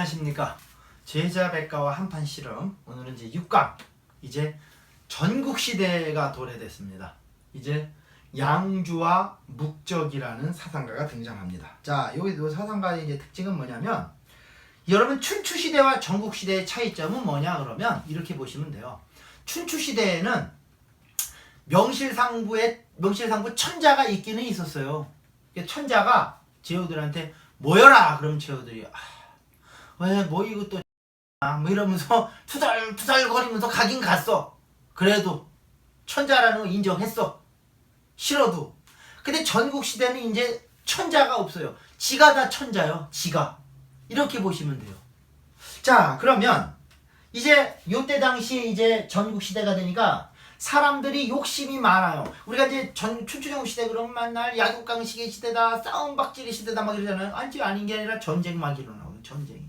안녕하십니까. 제자백과와 한판 실험. 오늘은 이제 6강. 이제 전국시대가 도래됐습니다. 이제 양주와 묵적이라는 사상가가 등장합니다. 자, 여기 사상가의 이제 특징은 뭐냐면, 여러분 춘추시대와 전국시대의 차이점은 뭐냐 그러면 이렇게 보시면 돼요. 춘추시대에는 명실상부 천자가 있기는 있었어요. 천자가 제후들한테 모여라 그럼 제후들이 왜 뭐 이것도 뭐 이러면서 투덜투덜거리면서 가긴 갔어. 그래도 천자라는 거 인정했어. 싫어도. 근데 전국시대는 이제 천자가 없어요. 지가 다 천자요. 지가. 이렇게 보시면 돼요. 자, 그러면 이제 요때 당시에 이제 전국시대가 되니까 사람들이 욕심이 많아요. 우리가 이제 춘추전국 시대 그러면 맨날 약육강식의 시대다, 싸움박질의 시대다 막 이러잖아요. 아닌 게 아니라 전쟁 막 일어나고, 전쟁이.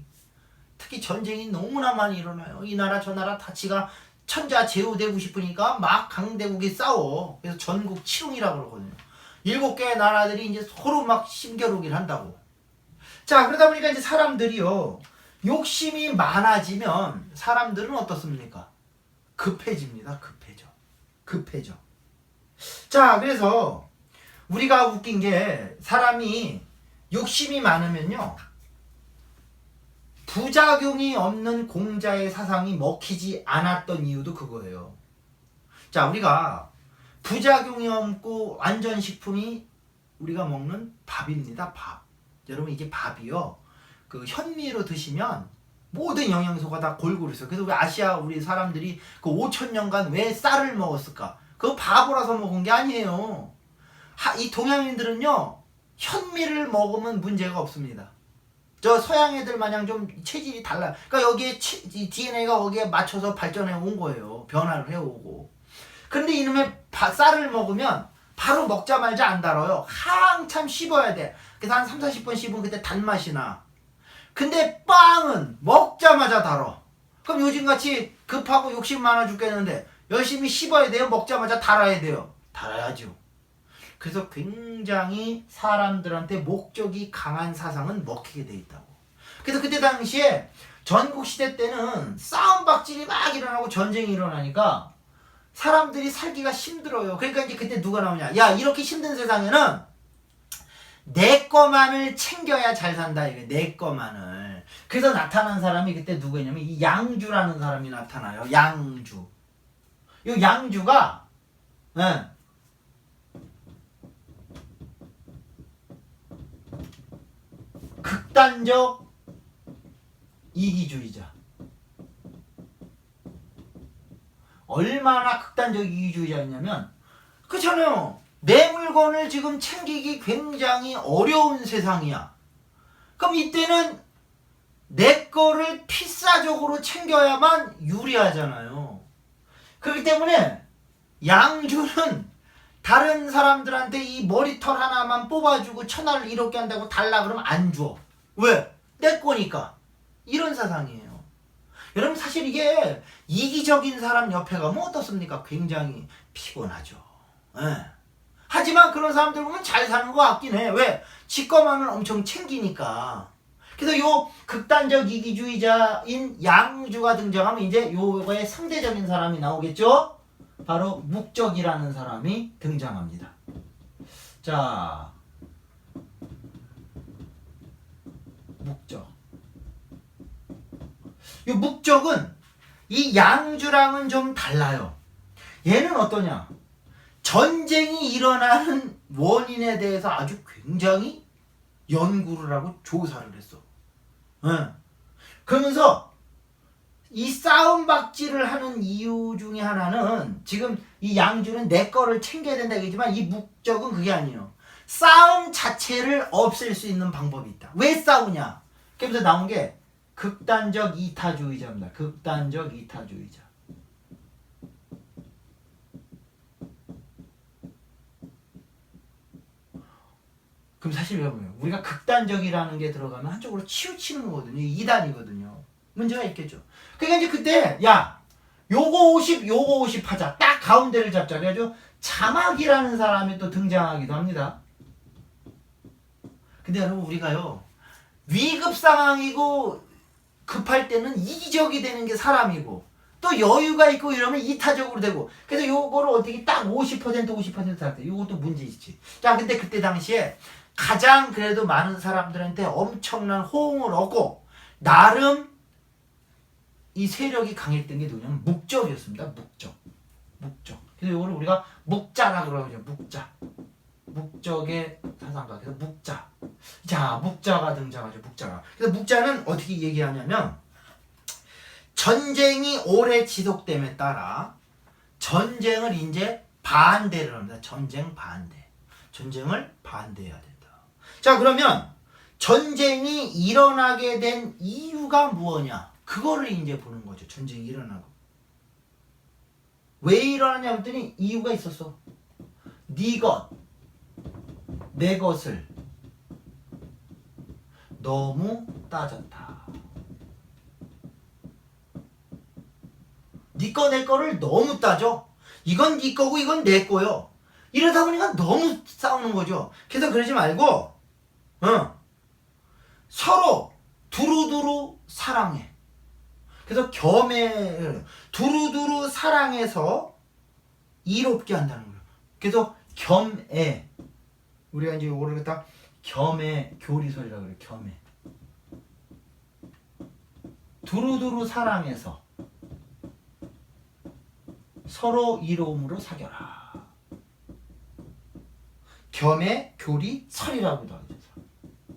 특히 전쟁이 너무나 많이 일어나요. 이 나라 저 나라 다 지가 천자 제후되고 싶으니까 막 강대국이 싸워. 그래서 전국 치롱이라고 그러거든요. 7개의 나라들이 이제 서로 막 심겨루기를 한다고. 자, 그러다 보니까 이제 사람들이요, 욕심이 많아지면 사람들은 어떻습니까? 급해집니다. 급해져. 자, 그래서 우리가 웃긴 게, 사람이 욕심이 많으면요, 부작용이 없는 공자의 사상이 먹히지 않았던 이유도 그거예요. 자, 우리가 부작용이 없고 안전식품이 우리가 먹는 밥입니다. 밥. 여러분, 이게 밥이요, 그 현미로 드시면 모든 영양소가 다 골고루 있어요. 그래서 왜 아시아 우리 사람들이 그 5,000년간 왜 쌀을 먹었을까? 그거 바보라서 먹은 게 아니에요. 이 동양인들은요, 현미를 먹으면 문제가 없습니다. 저 서양 애들 마냥 좀 체질이 달라요. 그러니까 여기에 DNA가 거기에 맞춰서 발전해 온 거예요. 변화를 해오고. 그런데 이놈의 쌀을 먹으면 바로 먹자마자 안 달아요. 한참 씹어야 돼. 그래서 한 30-40번 씹으면 그때 단맛이 나. 근데 빵은 먹자마자 달어. 그럼 요즘같이 급하고 욕심 많아 죽겠는데 열심히 씹어야 돼요? 먹자마자 달아야 돼요? 달아야죠. 그래서 굉장히 사람들한테 목적이 강한 사상은 먹히게 돼 있다고. 그래서 그때 당시에 전국시대 때는 싸움박질이 막 일어나고 전쟁이 일어나니까 사람들이 살기가 힘들어요. 그러니까 이제 그때 누가 나오냐. 야, 이렇게 힘든 세상에는 내 거만을 챙겨야 잘 산다. 이게 내 거만을. 그래서 나타난 사람이 그때 누구냐면 이 양주라는 사람이 나타나요. 양주. 이 양주가 극단적 이기주의자. 얼마나 극단적 이기주의자였냐면, 그렇잖아요. 내 물건을 지금 챙기기 굉장히 어려운 세상이야. 그럼 이때는 내 거를 필사적으로 챙겨야만 유리하잖아요. 그렇기 때문에 양주는 다른 사람들한테 이 머리털 하나만 뽑아주고 천하를 이롭게 한다고 달라 그러면 안 줘. 왜? 내 거니까. 이런 사상이에요. 여러분, 사실 이게 이기적인 사람 옆에 가면 어떻습니까? 굉장히 피곤하죠. 하지만 그런 사람들 보면 잘 사는 것 같긴 해. 왜? 지 거만은 엄청 챙기니까. 그래서 요 극단적 이기주의자인 양주가 등장하면 이제 요거의 상대적인 사람이 나오겠죠? 바로 묵적이라는 사람이 등장합니다. 자, 묵적. 이 묵적은 이 양주랑은 좀 달라요. 얘는 어떠냐? 전쟁이 일어나는 원인에 대해서 아주 굉장히 연구를 하고 조사를 했어. 그러면서 이 싸움박질을 하는 이유 중에 하나는, 지금 이 양주는 내 거를 챙겨야 된다 얘기지만 이 묵적은 그게 아니에요. 싸움 자체를 없앨 수 있는 방법이 있다. 왜 싸우냐? 그래서 나온 게 극단적 이타주의자입니다. 극단적 이타주의자. 그럼 사실 여러분, 우리가 극단적이라는 게 들어가면 한쪽으로 치우치는 거거든요. 2단이거든요. 문제가 있겠죠. 그러니까 이제 그때 야, 요거 50 요거 50 하자. 딱 가운데를 잡자. 그래가지고 자막이라는 사람이 또 등장하기도 합니다. 근데 여러분, 우리가요, 위급 상황이고 급할 때는 이기적이 되는 게 사람이고 또 여유가 있고 이러면 이타적으로 되고 그래서 요거를 어떻게 딱 50% 50% 할 때 요것도 문제 있지. 자 근데 그때 당시에 가장 그래도 많은 사람들한테 엄청난 호응을 얻고 나름 이 세력이 강했던 게 누구냐면 묵적이었습니다. 묵적. 그래서 요거를 우리가 묵자라 그러죠. 묵적의 사상가. 그래서 묵자. 자, 묵자가 등장하죠. 묵자가. 그래서 묵자는 어떻게 얘기하냐면 전쟁이 오래 지속됨에 따라 전쟁을 이제 반대를 합니다. 전쟁을 반대해야 된다. 자, 그러면 전쟁이 일어나게 된 이유가 무엇냐? 그거를 이제 보는 거죠. 전쟁이 일어나고. 왜 일어나냐 했더니 이유가 있었어. 네 것, 내 것을 너무 따졌다. 네 거, 내 거를 너무 따져. 이건 네 거고 이건 내 거요. 이러다 보니까 너무 싸우는 거죠. 그래서 그러지 말고 서로 두루두루 사랑해. 그래서 두루두루 사랑해서 이롭게 한다는 거예요. 그래서 겸애. 우리가 이제 요거를 갖다 겸애 교리설이라고 그래요. 겸애. 두루두루 사랑해서 서로 이로움으로 사겨라. 겸애 교리설이라고도 하죠.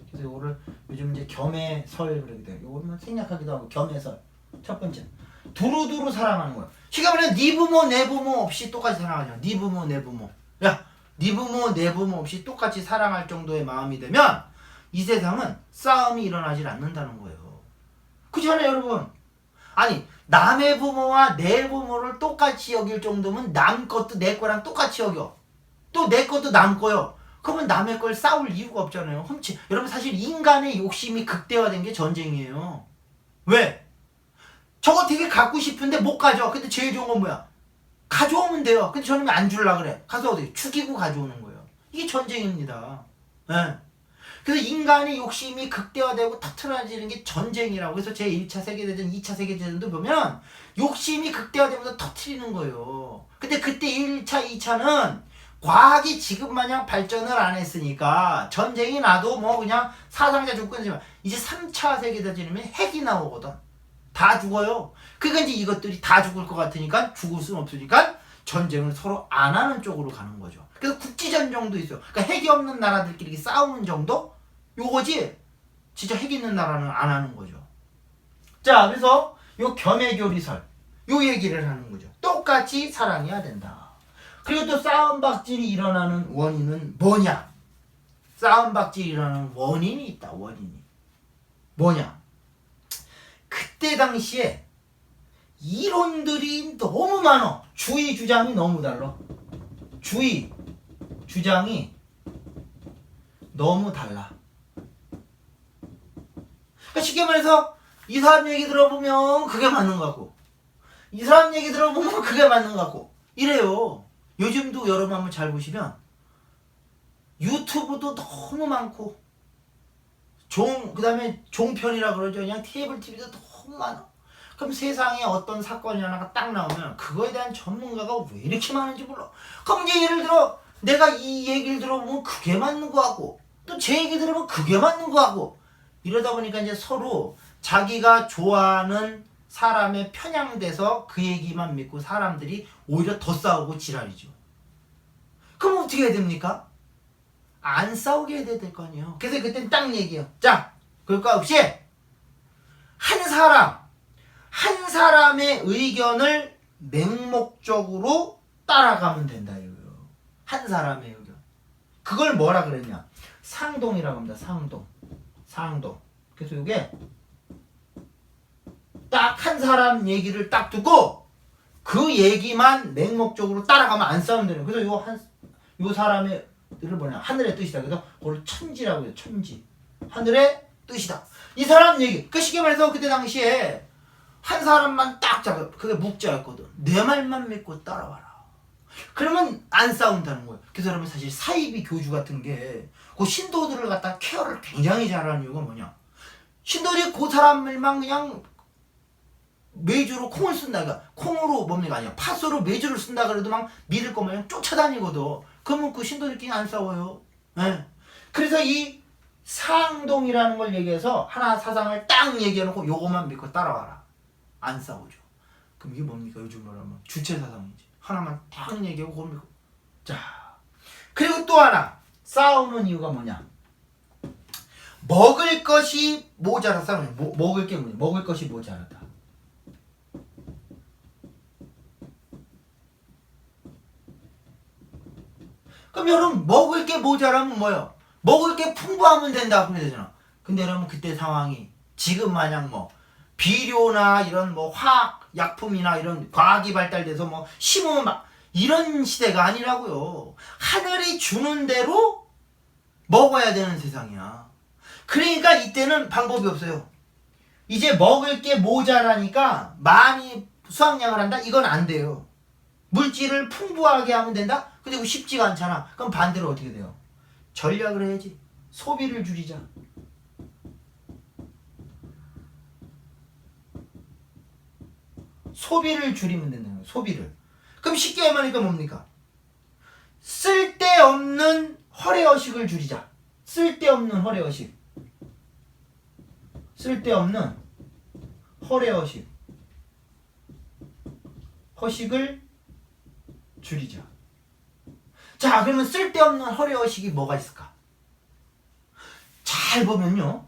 그래서 요거를 요즘 이제 겸애설 그러기도 해요. 요거는 생략하기도 하고 겸애설. 첫 번째, 두루두루 사랑하는 거야. 시가 말해 네 부모 내 부모 없이 똑같이 사랑하냐. 네 부모 내 부모. 야, 네 부모 내 부모 없이 똑같이 사랑할 정도의 마음이 되면 이 세상은 싸움이 일어나질 않는다는 거예요. 그렇잖아요, 여러분. 아니, 남의 부모와 내 부모를 똑같이 여길 정도면 남 것도 내 거랑 똑같이 여겨. 또 내 것도 남 거요. 그러면 남의 걸 싸울 이유가 없잖아요. 훔치. 여러분 사실 인간의 욕심이 극대화된 게 전쟁이에요. 왜? 저거 되게 갖고 싶은데 못 가져. 근데 제일 좋은 건 뭐야? 가져오면 돼요. 근데 저놈이 안 줄라 그래. 가서 어디 죽이고 가져오는 거예요. 이게 전쟁입니다. 네. 그래서 인간의 욕심이 극대화되고 터트려지는 게 전쟁이라고. 그래서 제1차 세계대전, 2차 세계대전도 보면 욕심이 극대화되면서 터트리는 거예요. 근데 그때 1차, 2차는 과학이 지금 마냥 발전을 안 했으니까 전쟁이 나도 뭐 그냥 사상자 죽고 있지만 이제 3차 세계대전이면 핵이 나오거든. 다 죽어요. 그러니까 이제 이것들이 다 죽을 것 같으니까 죽을 수는 없으니까 전쟁을 서로 안 하는 쪽으로 가는 거죠. 그래서 국지전정도 있어요. 그러니까 핵이 없는 나라들끼리 싸우는 정도? 요거지 진짜 핵 있는 나라는 안 하는 거죠. 자, 그래서 요 겸해교리설 요 얘기를 하는 거죠. 똑같이 사랑해야 된다. 그리고 또 싸움박질이 일어나는 원인은 뭐냐? 싸움박질이 일어나는 원인이 있다. 원인이 뭐냐? 그때 당시에 이론들이 너무 많아. 주의 주장이 너무 달라. 주의 주장이 너무 달라. 그러니까 쉽게 말해서 이 사람 얘기 들어보면 그게 맞는 것 같고 이 사람 얘기 들어보면 그게 맞는 것 같고 이래요. 요즘도 여러분 한번 잘 보시면 유튜브도 너무 많고 그 다음에 종편이라 그러죠. 그냥 케이블 TV도 너무 많아. 그럼 세상에 어떤 사건이 하나가 딱 나오면 그거에 대한 전문가가 왜 이렇게 많은지 몰라. 그럼 이제 예를 들어 내가 이 얘기를 들어보면 그게 맞는 거 같고 또 제 얘기 들어보면 그게 맞는 거 같고 이러다 보니까 이제 서로 자기가 좋아하는 사람에 편향돼서 그 얘기만 믿고 사람들이 오히려 더 싸우고 지랄이죠. 그럼 어떻게 해야 됩니까? 안 싸우게 해야 될 거 아니에요. 그래서 그땐 딱 얘기해요. 자, 그럴 거 없이 한 사람의 의견을 맹목적으로 따라가면 된다 이거예요. 한 사람의 의견. 그걸 뭐라 그랬냐? 상동이라고 합니다. 상동. 그래서 이게 딱 한 사람 얘기를 딱 듣고 그 얘기만 맹목적으로 따라가면 안 싸우면 되는 거예요. 그래서 요 사람의 뜻을 뭐냐? 하늘의 뜻이다. 그래서 그걸 천지라고 해요. 천지. 하늘의 뜻이다. 이 사람 얘기. 그 쉽게 말해서 그때 당시에 한 사람만 딱 잡아. 그게 묵자였거든. 내 말만 믿고 따라와라. 그러면 안 싸운다는 거예요. 그래서 여러분 사실 사이비 교주 같은 게 그 신도들을 갖다 케어를 굉장히 잘하는 이유가 뭐냐? 신도들이 그 사람들만 그냥 매주로 콩을 쓴다. 그러니까 콩으로 뭡니까? 아니야. 팥으로 매주를 쓴다 그래도 막 믿을 것만 쫓아다니거든. 그러면 그 신도들끼리 안 싸워요. 예. 그래서 이 상동이라는 걸 얘기해서 하나 사상을 딱 얘기해놓고 요것만 믿고 따라와라. 안 싸우죠. 그럼 이게 뭡니까? 요즘 말하면 주체사상이지. 하나만 딱 얘기하고 그걸 믿고. 자, 그리고 또 하나 싸우는 이유가 뭐냐? 먹을 것이 모자라 싸우는 거예요. 먹을 게 뭐냐? 먹을 것이 모자라다. 그럼 여러분 먹을 게 모자라면 뭐예요? 먹을 게 풍부하면 된다 그러면 되잖아. 근데 여러분 그때 상황이 지금 마냥 뭐 비료나 이런 뭐 화학 약품이나 이런 과학이 발달돼서 뭐 심으면 막 이런 시대가 아니라고요. 하늘이 주는 대로 먹어야 되는 세상이야. 그러니까 이때는 방법이 없어요. 이제 먹을 게 모자라니까 많이 수확량을 한다? 이건 안 돼요. 물질을 풍부하게 하면 된다? 근데 그거 쉽지가 않잖아. 그럼 반대로 어떻게 돼요? 전략을 해야지. 소비를 줄이자. 소비를 줄이면 된다는 거예요. 소비를. 그럼 쉽게 말하니까 뭡니까? 쓸데없는 허례허식을 줄이자. 쓸데없는 허례허식. 쓸데없는 허례허식. 허식을 줄이자. 자, 그러면 쓸데없는 허례허식이 뭐가 있을까? 잘 보면요.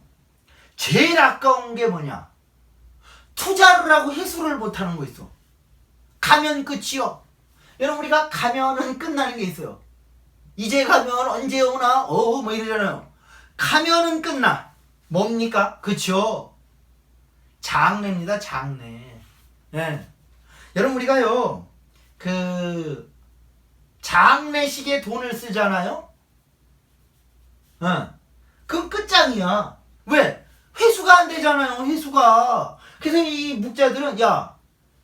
제일 아까운 게 뭐냐? 투자를 하고 회수를 못하는 거 있어. 가면 끝이요. 여러분 우리가 가면은 끝나는 게 있어요. 이제 가면 언제 오나? 뭐 이러잖아요. 가면은 끝나. 뭡니까? 그쵸? 장래입니다. 장래. 예. 여러분 우리가요. 그 장례식에 돈을 쓰잖아요. 그럼 끝장이야. 왜? 회수가 안 되잖아요. 회수가. 그래서 이 묵자들은 야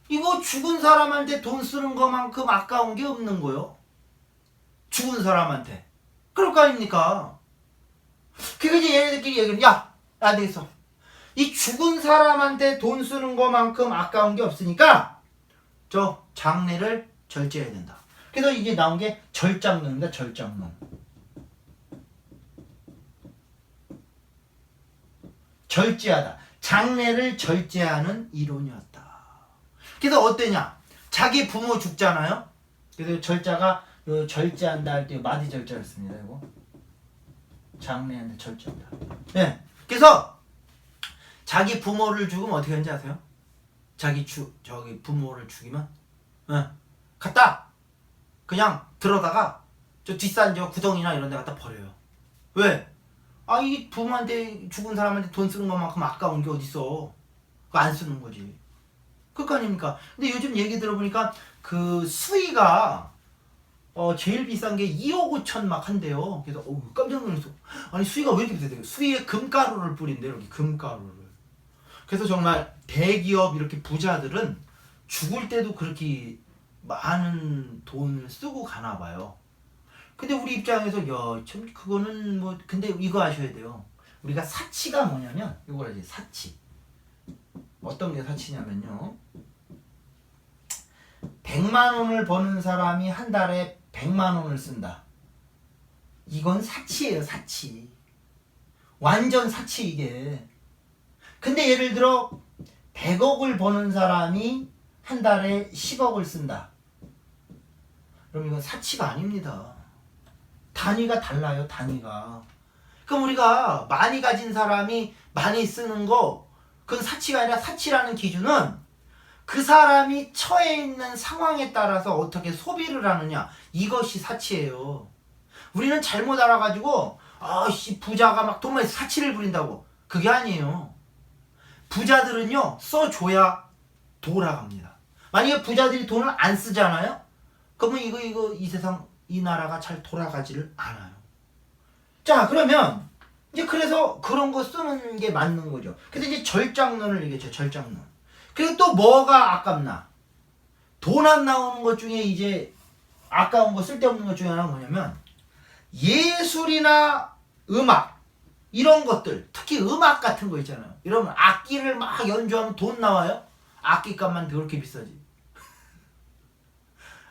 이거 죽은 사람한테 돈 쓰는 것만큼 아까운 게 없는 거요. 죽은 사람한테. 그럴 거 아닙니까? 그게 이제 얘네들끼리 얘기는 야 안 되겠어. 이 죽은 사람한테 돈 쓰는 것만큼 아까운 게 없으니까 저 장례를 절제해야 된다. 그래서 이게 나온 게 절장론입니다. 절장론. 절제하다. 장례를 절제하는 이론이었다. 그래서 어때냐? 자기 부모 죽잖아요. 그래서 절자가 절제한다 할 때 마디 절자를 씁니다. 이거 장례한테 절제한다. 네. 그래서 자기 부모를 죽으면 어떻게 하는지 아세요? 저기 부모를 죽이면 갖다 그냥 들어다가 저 뒷산 저 구덩이나 이런 데 갖다 버려요. 왜? 아, 이 부모한테 죽은 사람한테 돈 쓰는 것만큼 아까운 게 어딨어. 그거 안 쓰는 거지. 그거 아닙니까? 근데 요즘 얘기 들어보니까 그 수의가 제일 비싼 게 2억 5천 막 한대요. 그래서 깜짝 놀랐어. 아니 수의가 왜 이렇게 비싸대요? 수의에 금가루를 뿌린대요. 이렇게 금가루를. 그래서 정말 대기업 이렇게 부자들은 죽을 때도 그렇게 많은 돈을 쓰고 가나 봐요. 근데 우리 입장에서 야, 참 그거는 뭐 근데 이거 아셔야 돼요. 우리가 사치가 뭐냐면 이걸 알지. 사치. 어떤 게 사치냐면요. 100만 원을 버는 사람이 한 달에 100만 원을 쓴다. 이건 사치예요, 사치. 완전 사치 이게. 근데 예를 들어 100억을 버는 사람이 한 달에 10억을 쓴다. 그럼 이건 사치가 아닙니다. 단위가 달라요, 단위가. 그럼 우리가 많이 가진 사람이 많이 쓰는 거, 그건 사치가 아니라 사치라는 기준은 그 사람이 처해 있는 상황에 따라서 어떻게 소비를 하느냐, 이것이 사치예요. 우리는 잘못 알아가지고 부자가 막 돈 많이 사치를 부린다고. 그게 아니에요. 부자들은요 써줘야 돌아갑니다. 만약에 부자들이 돈을 안 쓰잖아요. 그러면 이거 이 세상 이 나라가 잘 돌아가지를 않아요. 자, 그러면 이제 그래서 그런 거 쓰는 게 맞는 거죠. 그래서 이제 절장론을 얘기했죠. 절장론. 그리고 또 뭐가 아깝나? 돈 안 나오는 것 중에 이제 아까운 거 쓸데없는 것 중에 하나가 뭐냐면 예술이나 음악 이런 것들, 특히 음악 같은 거 있잖아요. 이러면 악기를 막 연주하면 돈 나와요? 악기값만 그렇게 비싸지.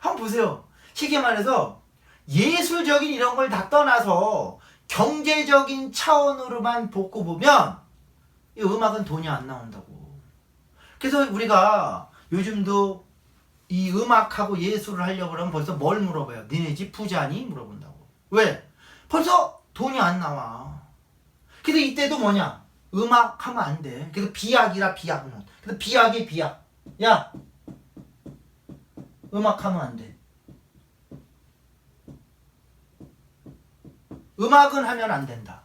한번 보세요. 쉽게 말해서 예술적인 이런 걸 다 떠나서 경제적인 차원으로만 보고 보면 이 음악은 돈이 안 나온다고. 그래서 우리가 요즘도 이 음악하고 예술을 하려고 그러면 벌써 뭘 물어봐요? 니네 집 부자니? 물어본다고. 왜? 벌써 돈이 안 나와. 그래서 이때도 뭐냐? 음악 하면 안 돼. 그래서 비약이라 비약론. 그래서 비약이 비약. 야, 음악 하면 안 돼. 음악은 하면 안 된다.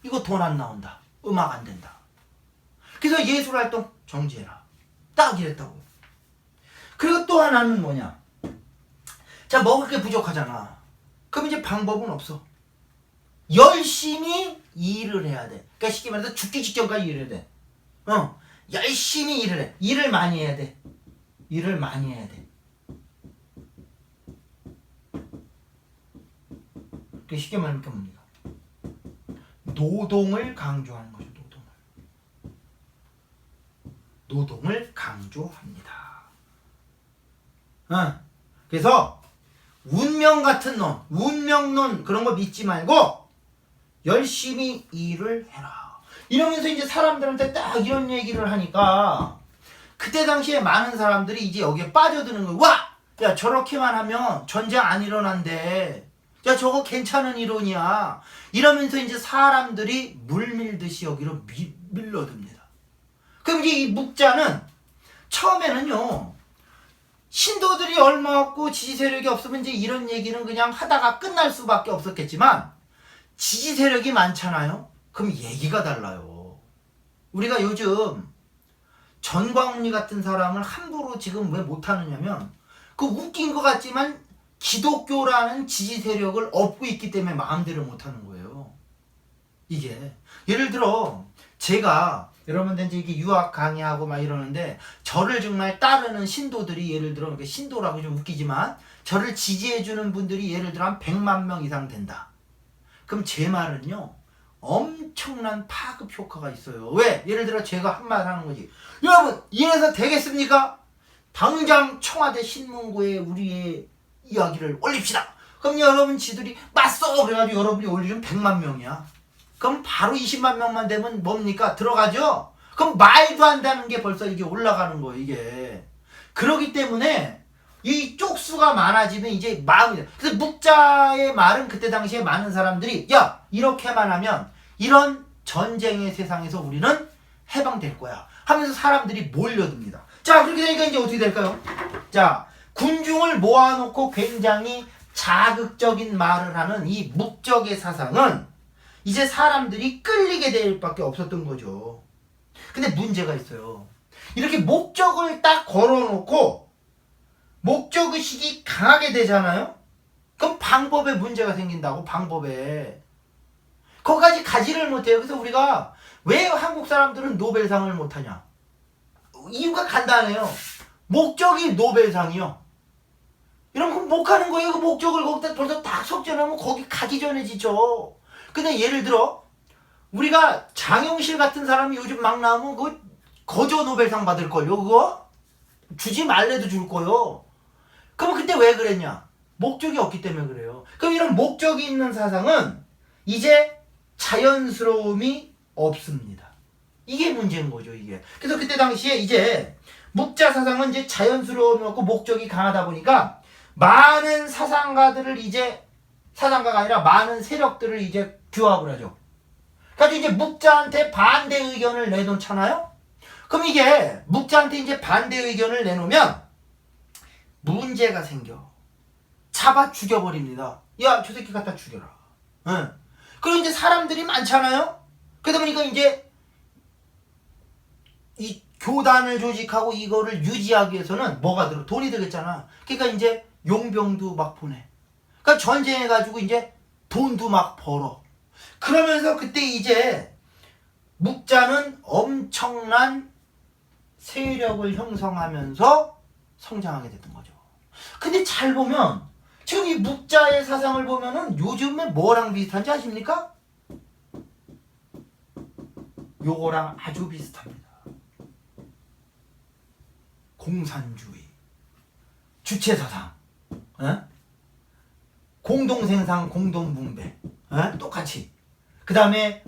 이거 돈 안 나온다. 음악 안 된다. 그래서 예술활동 정지해라. 딱 이랬다고. 그리고 또 하나는 뭐냐? 자, 먹을 게 부족하잖아. 그럼 이제 방법은 없어. 열심히 일을 해야 돼. 그러니까 쉽게 말해서 죽기 직전까지 일을 해야 돼. 열심히 일을 해. 일을 많이 해야 돼. 일을 많이 해야 돼. 그게 쉽게 말하면 뭡니까? 노동을 강조하는 거죠. 노동을 강조합니다. 그래서 운명 같은 놈, 운명론 그런 거 믿지 말고 열심히 일을 해라. 이러면서 이제 사람들한테 딱 이런 얘기를 하니까 그때 당시에 많은 사람들이 이제 여기에 빠져드는 거예요. 와! 야, 저렇게만 하면 전쟁 안 일어난대. 야, 저거 괜찮은 이론이야. 이러면서 이제 사람들이 물밀듯이 여기로 밀러듭니다. 그럼 이제 이 묵자는 처음에는요, 신도들이 얼마 없고 지지 세력이 없으면 이제 이런 얘기는 그냥 하다가 끝날 수밖에 없었겠지만, 지지 세력이 많잖아요? 그럼 얘기가 달라요. 우리가 요즘 전광훈이 같은 사람을 함부로 지금 왜 못하느냐면, 그 웃긴 것 같지만 기독교라는 지지 세력을 업고 있기 때문에 마음대로 못하는 거예요. 이게. 예를 들어, 제가 여러분들 이제 이게 유학 강의하고 막 이러는데 저를 정말 따르는 신도들이 예를 들어 신도라고 좀 웃기지만 저를 지지해주는 분들이 예를 들어 한 100만 명 이상 된다. 그럼 제 말은요 엄청난 파급 효과가 있어요. 왜? 예를 들어 제가 한마디 하는 거지. 여러분 이래서 되겠습니까? 당장 청와대 신문고에 우리의 이야기를 올립시다. 그럼 여러분 지들이 맞서 그래가지고 여러분이 올리면 100만 명이야. 그럼 바로 20만 명만 되면 뭡니까? 들어가죠? 그럼 말도 안 되는 게 벌써 이게 올라가는 거예요, 이게. 그러기 때문에 이 쪽수가 많아지면 이제 마음이, 그래서 묵자의 말은 그때 당시에 많은 사람들이, 야, 이렇게만 하면 이런 전쟁의 세상에서 우리는 해방될 거야. 하면서 사람들이 몰려듭니다. 자, 그렇게 되니까 이제 어떻게 될까요? 자, 군중을 모아놓고 굉장히 자극적인 말을 하는 이 묵적의 사상은 이제 사람들이 끌리게 될 밖에 없었던 거죠. 근데 문제가 있어요. 이렇게 목적을 딱 걸어놓고 목적의식이 강하게 되잖아요? 그럼 방법에 문제가 생긴다고, 방법에. 거기까지 가지를 못해요. 그래서 우리가 왜 한국 사람들은 노벨상을 못하냐? 이유가 간단해요. 목적이 노벨상이요. 이러면 못 가는 거예요. 그 목적을 거기다 벌써 딱 석전하면 거기 가기 전에 지죠. 근데 예를 들어 우리가 장영실 같은 사람이 요즘 막 나오면 그거 거저 노벨상 받을걸요. 그거 주지 말래도 줄 거요. 그럼 그때 왜 그랬냐? 목적이 없기 때문에 그래요. 그럼 이런 목적이 있는 사상은 이제 자연스러움이 없습니다. 이게 문제인 거죠, 이게. 그래서 그때 당시에 이제 묵자 사상은 이제 자연스러움이 없고 목적이 강하다 보니까 많은 사상가들을 이제, 사상가가 아니라 많은 세력들을 이제 규합을 하죠. 그래서 이제 묵자한테 반대 의견을 내놓잖아요? 그럼 이게 묵자한테 이제 반대 의견을 내놓으면 문제가 생겨. 잡아 죽여버립니다. 야, 저 새끼 갖다 죽여라. 응. 그리고 이제 사람들이 많잖아요? 그러다 보니까 이제 이 교단을 조직하고 이거를 유지하기 위해서는 뭐가 들어? 돈이 들겠잖아. 그러니까 이제 용병도 막 보내. 그러니까 전쟁해가지고 이제 돈도 막 벌어. 그러면서 그때 이제 묵자는 엄청난 세력을 형성하면서 성장하게 됐던 거죠. 근데 잘 보면 지금 이 묵자의 사상을 보면은 요즘에 뭐랑 비슷한지 아십니까? 요거랑 아주 비슷합니다. 공산주의, 주체사상, 공동생산, 공동분배, 똑같이. 그 다음에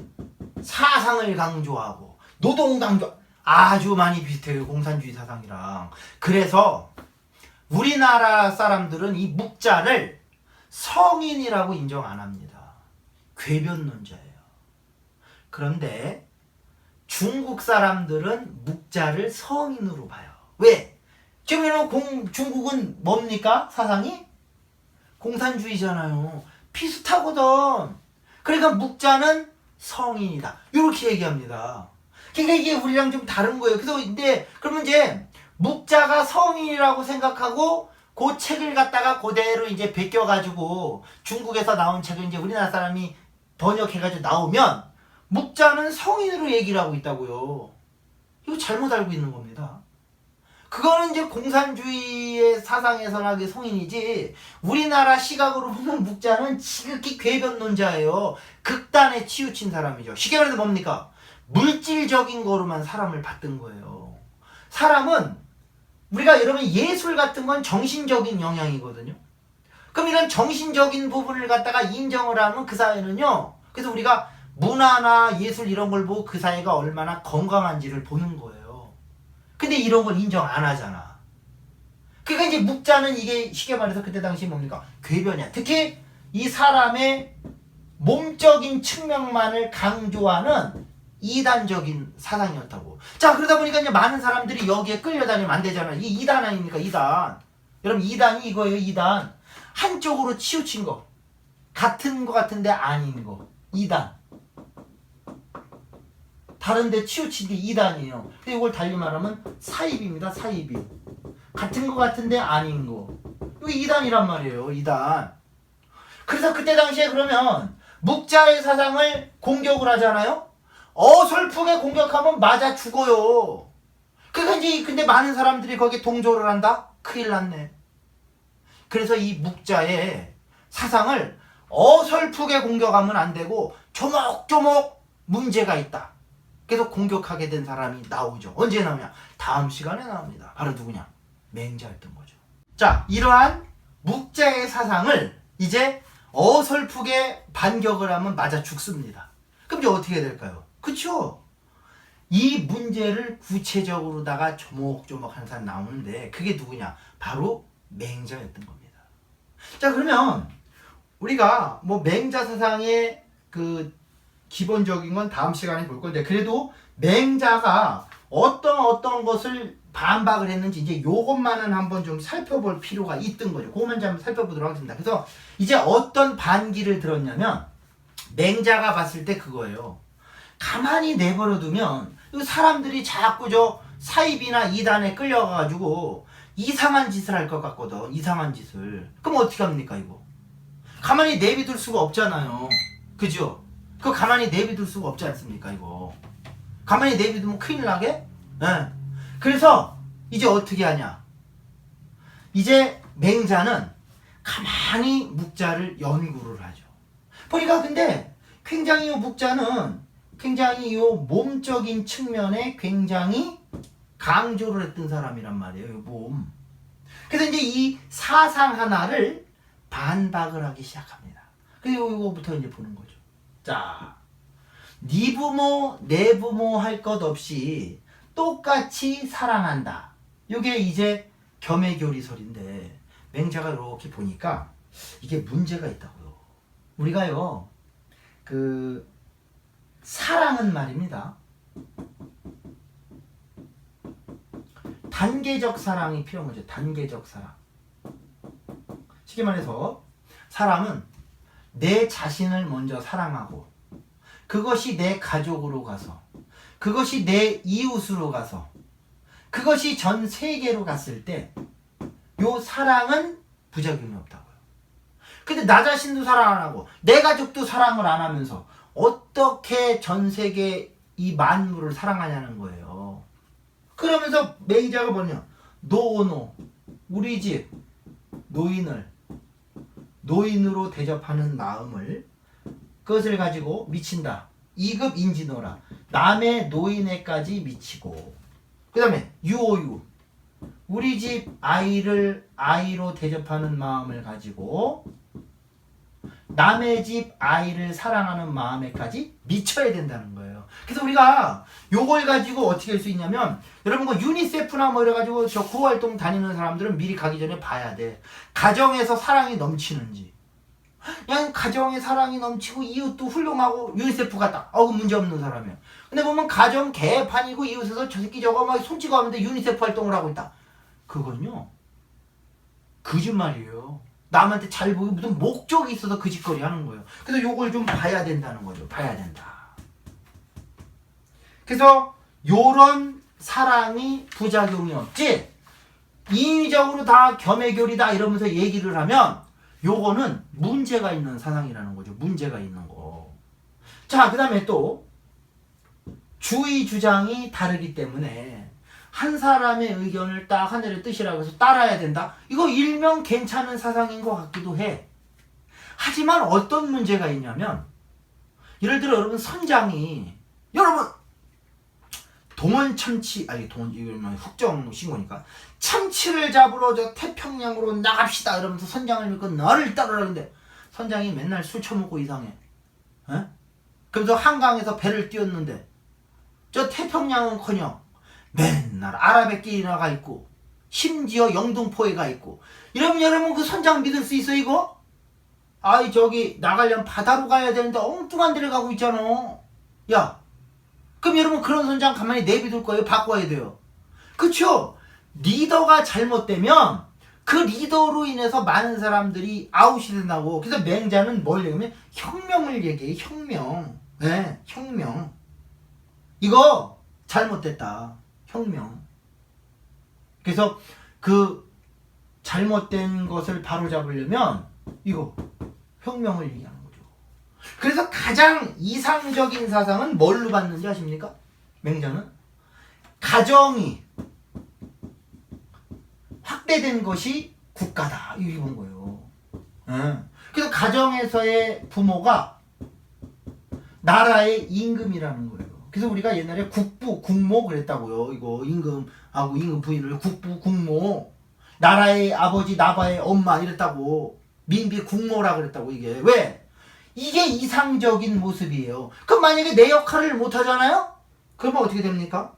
사상을 강조하고 노동 강조, 아주 많이 비슷해요. 공산주의 사상이랑. 그래서 우리나라 사람들은 이 묵자를 성인이라고 인정 안 합니다. 궤변론자예요. 그런데 중국 사람들은 묵자를 성인으로 봐요. 왜? 지금 중국은 뭡니까? 사상이? 공산주의잖아요. 비슷하거든. 그러니까 묵자는 성인이다. 이렇게 얘기합니다. 그러니까 이게 우리랑 좀 다른 거예요. 그래서 그러면 이제 묵자가 성인이라고 생각하고 그 책을 갖다가 그대로 이제 베껴가지고 중국에서 나온 책을 이제 우리나라 사람이 번역해가지고 나오면 묵자는 성인으로 얘기를 하고 있다고요. 이거 잘못 알고 있는 겁니다. 그거는 이제 공산주의의 사상에서나 그 성인이지, 우리나라 시각으로 보면 묵자는 지극히 궤변론자예요. 극단에 치우친 사람이죠. 쉽게 말해서 뭡니까? 물질적인 거로만 사람을 봤던 거예요. 사람은 우리가 여러분 예술 같은 건 정신적인 영향이거든요. 그럼 이런 정신적인 부분을 갖다가 인정을 하면 그 사회는요, 그래서 우리가 문화나 예술 이런 걸 보고 그 사회가 얼마나 건강한지를 보는 거예요. 근데 이런 걸 인정 안 하잖아. 그러니까 이제 묵자는 이게 쉽게 말해서 그때 당시 뭡니까? 궤변이야. 특히 이 사람의 몸적인 측면만을 강조하는 이단적인 사상이었다고. 자, 그러다 보니까 이제 많은 사람들이 여기에 끌려다니면 안 되잖아요. 이 이단 아닙니까? 이단. 여러분, 이단이 이거예요. 이단. 한쪽으로 치우친 거. 같은 거 같은데 아닌 거. 이단. 다른데 치우친 게 이단이에요. 근데 이걸 달리 말하면 사입입니다. 사입이. 같은 거 같은데 아닌 거. 이게 이단이란 말이에요. 이단. 그래서 그때 당시에 그러면 묵자의 사상을 공격을 하잖아요. 어설프게 공격하면 맞아 죽어요. 그러니까 이제 근데 많은 사람들이 거기에 동조를 한다? 큰일 났네. 그래서 이 묵자의 사상을 어설프게 공격하면 안 되고 조목조목 문제가 있다. 계속 공격하게 된 사람이 나오죠. 언제 나오냐? 다음 시간에 나옵니다. 바로 누구냐? 맹자였던 거죠. 자, 이러한 묵자의 사상을 이제 어설프게 반격을 하면 맞아 죽습니다. 그럼 이제 어떻게 될까요? 그쵸? 이 문제를 구체적으로다가 조목조목 하는 사람 나오는데 그게 누구냐? 바로 맹자였던 겁니다. 자, 그러면 우리가 뭐 맹자 사상의 그 기본적인 건 다음 시간에 볼 건데, 그래도 맹자가 어떤 것을 반박을 했는지 이제 요것만은 한번 좀 살펴볼 필요가 있던 거죠. 그것만 좀 살펴보도록 하겠습니다. 그래서 이제 어떤 반기를 들었냐면 맹자가 봤을 때 그거예요. 가만히 내버려두면 사람들이 자꾸 저 사입이나 이단에 끌려가가지고 이상한 짓을 할 것 같거든. 이상한 짓을. 그럼 어떻게 합니까 이거? 가만히 내비둘 수가 없잖아요. 그죠? 그거 가만히 내비둘 수가 없지 않습니까 이거? 가만히 내비두면 큰일 나게? 네. 그래서 이제 어떻게 하냐? 이제 맹자는 가만히 묵자를 연구를 하죠. 보니까 근데 굉장히 이 묵자는 굉장히 이 몸적인 측면에 굉장히 강조를 했던 사람이란 말이에요. 이 몸. 그래서 이제 이 사상 하나를 반박을 하기 시작합니다. 그리고 이거부터 이제 보는 거죠. 자, 네 부모 내 부모 할 것 없이 똑같이 사랑한다. 이게 이제 겸해교리설인데 맹자가 이렇게 보니까 이게 문제가 있다고요. 우리가요, 그 사랑은 말입니다. 단계적 사랑이 필요한 거죠. 단계적 사랑. 쉽게 말해서 사람은 내 자신을 먼저 사랑하고 그것이 내 가족으로 가서 그것이 내 이웃으로 가서 그것이 전 세계로 갔을 때 요 사랑은 부작용이 없다고요. 근데 나 자신도 사랑 안 하고 내 가족도 사랑을 안 하면서 어떻게 전 세계 이 만물을 사랑하냐는 거예요. 그러면서 맹자가 뭐냐? 노노, 우리 집 노인을 노인으로 대접하는 마음을, 그것을 가지고 미친다. 2급 인지노라. 남의 노인에까지 미치고. 그 다음에 유오유. 우리 집 아이를 아이로 대접하는 마음을 가지고 남의 집 아이를 사랑하는 마음에까지 미쳐야 된다는 거예요. 그래서 우리가 요걸 가지고 어떻게 할 수 있냐면, 여러분 그 유니세프나 뭐 이래가지고 저 구호활동 다니는 사람들은 미리 가기 전에 봐야 돼. 가정에서 사랑이 넘치는지. 그냥 가정에 사랑이 넘치고 이웃도 훌륭하고 유니세프 같다. 문제 없는 사람이야. 근데 보면 가정 개판이고 이웃에서 저 새끼 저거 막 손 찍어 하는데 유니세프 활동을 하고 있다. 그건요 거짓말이에요. 남한테 잘 보이고 무슨 목적이 있어서 그 짓거리 하는 거예요. 그래서 요걸 좀 봐야 된다는 거죠. 봐야 된다. 그래서 요런 사랑이 부작용이 없지, 인위적으로 다 겸해결이다 이러면서 얘기를 하면 요거는 문제가 있는 사상이라는 거죠. 문제가 있는 거. 자, 그 다음에 또 주의 주장이 다르기 때문에 한 사람의 의견을 딱 하늘의 뜻이라고 해서 따라야 된다. 이거 일명 괜찮은 사상인 것 같기도 해. 하지만 어떤 문제가 있냐면, 예를 들어 여러분 선장이, 여러분 동원 참치, 이건 흑정 신고니까, 참치를 잡으러 저 태평양으로 나갑시다 이러면서 선장을 믿고 나를 따르라는데 선장이 맨날 술 처먹고 이상해. 에? 그래서 한강에서 배를 띄웠는데 저 태평양은커녕 맨날 아라뱃길이나 가 있고 심지어 영등포에 가 있고 이러면 여러분 그 선장 믿을 수 있어 이거? 저기 나가려면 바다로 가야 되는데 엉뚱한 데를 가고 있잖아. 야, 그럼 여러분 그런 선장 가만히 내비둘 거예요? 바꿔야 돼요. 그쵸? 리더가 잘못되면 그 리더로 인해서 많은 사람들이 아웃이 된다고. 그래서 맹자는 뭘 얘기하면 혁명을 얘기해. 혁명. 네, 혁명. 이거 잘못됐다. 혁명. 그래서 그 잘못된 것을 바로잡으려면 이거 혁명을 얘기하는 거죠. 그래서 가장 이상적인 사상은 뭘로 받는지 아십니까? 맹자는 가정이 확대된 것이 국가다 이런 거예요. 그래서 가정에서의 부모가 나라의 임금이라는 거예요. 그래서 우리가 옛날에 국부, 국모 그랬다고요. 이거 임금하고 임금 부인을 국부, 국모. 나라의 아버지, 나라의 엄마 이랬다고. 민비 국모라 그랬다고. 이게 왜? 이게 이상적인 모습이에요. 그럼 만약에 내 역할을 못 하잖아요? 그러면 어떻게 됩니까?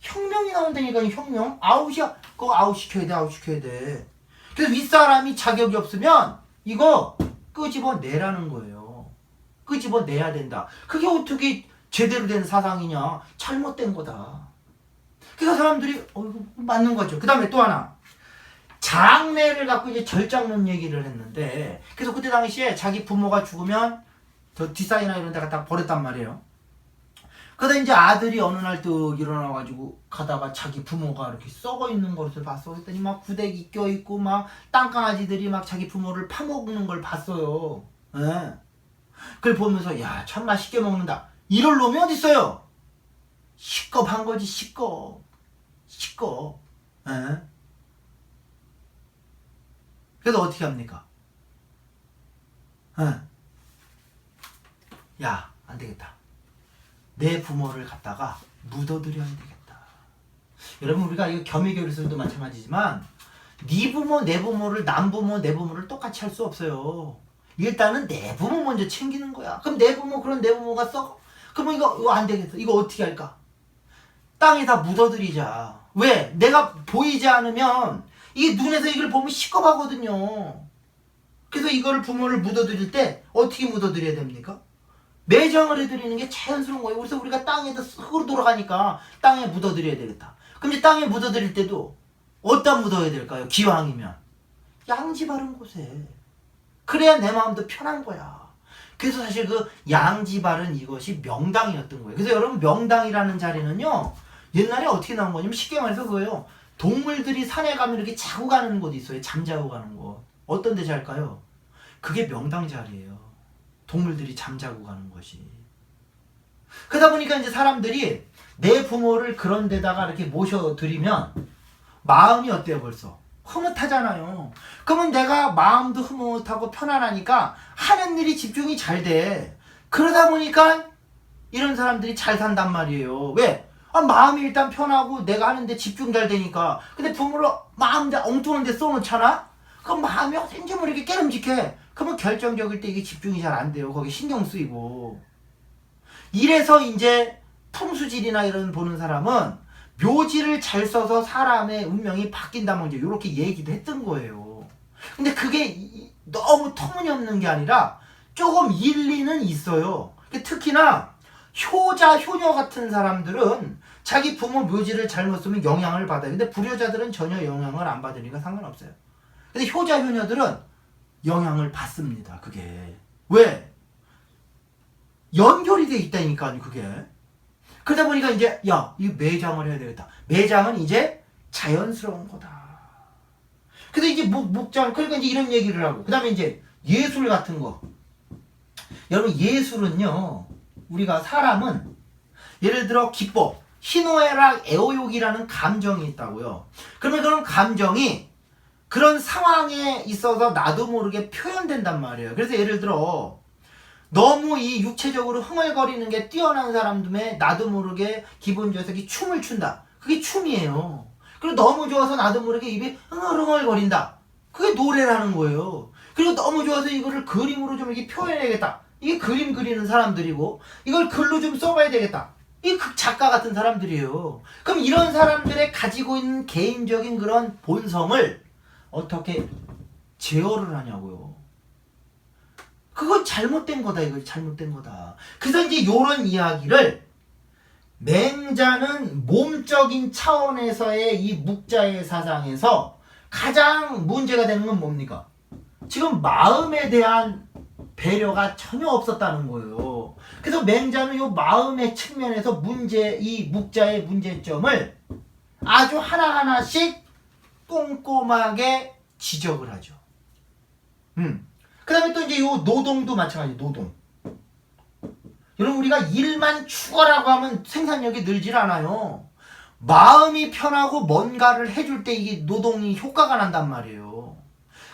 혁명이 나온다니까. 혁명. 아웃이야. 그거 아웃시켜야 돼. 아웃시켜야 돼. 그래서 윗사람이 자격이 없으면 이거 끄집어내라는 거예요. 끄집어내야 된다. 그게 어떻게 제대로 된 사상이냐? 잘못된 거다. 그래서 사람들이 이거 맞는 거죠. 그 다음에 또 하나. 장래를 갖고 이제 절장론 얘기를 했는데, 그래서 그때 당시에 자기 부모가 죽으면 저 뒷산이나 이런 데 갖다 버렸단 말이에요. 그러다 이제 아들이 어느 날 또 일어나가지고 가다가 자기 부모가 이렇게 썩어 있는 것을 봤어. 그랬더니 막 구데기 껴있고 막 땅강아지들이 막 자기 부모를 파먹는 걸 봤어요. 예. 그걸 보면서 야, 참 맛있게 먹는다. 이럴 놈이 어딨어요? 시겁한 거지, 시겁. 시겁. 예. 그래서 어떻게 합니까? 야, 안 되겠다. 내 부모를 갖다가 묻어드려야 되겠다. 여러분 우리가 이거 겸해결의서도 마찬가지지만 네 부모, 내 부모를, 남 부모, 내 부모를 똑같이 할 수 없어요. 일단은 내 부모 먼저 챙기는 거야. 그럼 내 부모, 그런 내 부모가 썩어? 그러면 이거 안 되겠어. 이거 어떻게 할까? 땅에다 묻어드리자. 왜? 내가 보이지 않으면 이게 눈에서 이걸 보면 시겁하거든요. 그래서 이거를 부모를 묻어드릴 때 어떻게 묻어드려야 됩니까? 매장을 해드리는 게 자연스러운 거예요. 그래서 우리가 땅에다 흙으로 돌아가니까 땅에 묻어드려야 되겠다. 그럼 이제 땅에 묻어드릴 때도 어디다 묻어야 될까요? 기왕이면 양지 바른 곳에. 그래야 내 마음도 편한 거야. 그래서 사실 그 양지 바른 이것이 명당이었던 거예요. 그래서 여러분 명당이라는 자리는요, 옛날에 어떻게 나온 거냐면 쉽게 말해서 그거예요. 동물들이 산에 가면 이렇게 자고 가는 곳이 있어요. 잠자고 가는 곳. 어떤 데 잘까요? 그게 명당 자리예요. 동물들이 잠자고 가는 것이. 그러다 보니까 이제 사람들이 내 부모를 그런 데다가 이렇게 모셔드리면 마음이 어때요 벌써? 흐뭇하잖아요. 그러면 내가 마음도 흐뭇하고 편안하니까 하는 일이 집중이 잘 돼. 그러다 보니까 이런 사람들이 잘 산단 말이에요. 왜? 마음이 일단 편하고 내가 하는데 집중 잘 되니까. 근데 부모를 마음 엉뚱한 데 써놓잖아? 그럼 마음이 어딘지 모르게 깨름직해. 그러면 결정적일 때 이게 집중이 잘 안 돼요. 거기 신경 쓰이고. 이래서 이제 풍수질이나 이런 보는 사람은 묘지를 잘 써서 사람의 운명이 바뀐다면 이제 이렇게 얘기도 했던 거예요. 근데 그게 너무 터무니없는 게 아니라 조금 일리는 있어요. 특히나 효자, 효녀 같은 사람들은 자기 부모 묘지를 잘못 쓰면 영향을 받아요. 근데 불효자들은 전혀 영향을 안 받으니까 상관없어요. 근데 효자, 효녀들은 영향을 받습니다. 그게. 왜? 연결이 돼 있다니까, 그게. 그러다 보니까 이제, 야, 이 매장을 해야 되겠다. 매장은 이제 자연스러운 거다. 근데 이제 목장, 그러니까 이제 이런 얘기를 하고. 그 다음에 이제 예술 같은 거. 여러분, 예술은요, 우리가 사람은 예를 들어 기뻐. 희노애락, 애호욕이라는 감정이 있다고요. 그러면 그런 감정이 그런 상황에 있어서 나도 모르게 표현된단 말이에요. 그래서 예를 들어 너무 이 육체적으로 흥얼거리는 게 뛰어난 사람들에 나도 모르게 기분 좋아서 춤을 춘다. 그게 춤이에요. 그리고 너무 좋아서 나도 모르게 입이 흥얼흥얼거린다. 그게 노래라는 거예요. 그리고 너무 좋아서 이거를 그림으로 좀 이렇게 표현해야겠다. 이게 그림 그리는 사람들이고 이걸 글로 좀 써봐야 되겠다. 이 작가 같은 사람들이에요. 그럼 이런 사람들의 가지고 있는 개인적인 그런 본성을 어떻게 제어를 하냐고요. 그건 잘못된 거다. 이거 잘못된 거다. 그래서 이제 요런 이야기를 맹자는 몸적인 차원에서의 이 묵자의 사상에서 가장 문제가 되는 건 뭡니까? 지금 마음에 대한 배려가 전혀 없었다는 거예요. 그래서 맹자는 요 마음의 측면에서 이 묵자의 문제점을 아주 하나하나씩 꼼꼼하게 지적을 하죠. 그 다음에 또 이제 요 노동도 마찬가지, 노동. 여러분, 우리가 일만 추구하라고 하면 생산력이 늘질 않아요. 마음이 편하고 뭔가를 해줄 때 이게 노동이 효과가 난단 말이에요.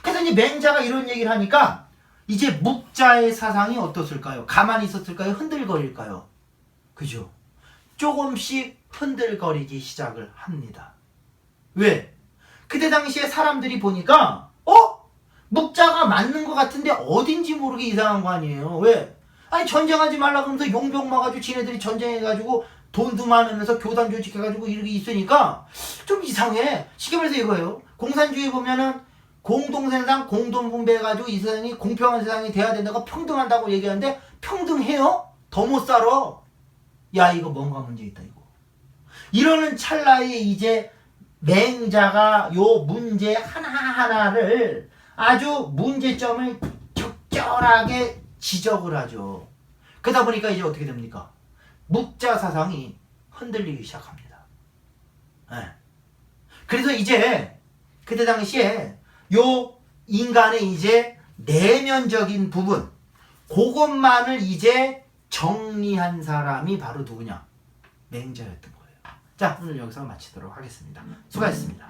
그래서 이제 맹자가 이런 얘기를 하니까 이제 묵자의 사상이 어떻을까요? 가만히 있었을까요? 흔들거릴까요? 그죠? 조금씩 흔들거리기 시작을 합니다. 왜? 그때 당시에 사람들이 보니까 묵자가 맞는 것 같은데 어딘지 모르게 이상한 거 아니에요. 왜? 아니 전쟁하지 말라 그러면서 용병 막아가지고 지네들이 전쟁해가지고 돈도 많으면서 교단 조직해가지고 이렇게 있으니까 좀 이상해. 쉽게 말해서 이거예요. 공산주의 보면은 공동생산, 공동분배해가지고 이 세상이 공평한 세상이 돼야 된다고 평등한다고 얘기하는데 평등해요? 더 못 살아. 야, 이거 뭔가 문제 있다 이거. 이러는 찰나에 이제 맹자가 요 문제 하나하나를 아주 문제점을 적절하게 지적을 하죠. 그러다 보니까 이제 어떻게 됩니까? 묵자 사상이 흔들리기 시작합니다. 네. 그래서 이제 그때 당시에 요 인간의 이제 내면적인 부분, 그것만을 이제 정리한 사람이 바로 누구냐? 맹자였던 거예요. 자, 오늘 여기서 마치도록 하겠습니다. 수고하셨습니다.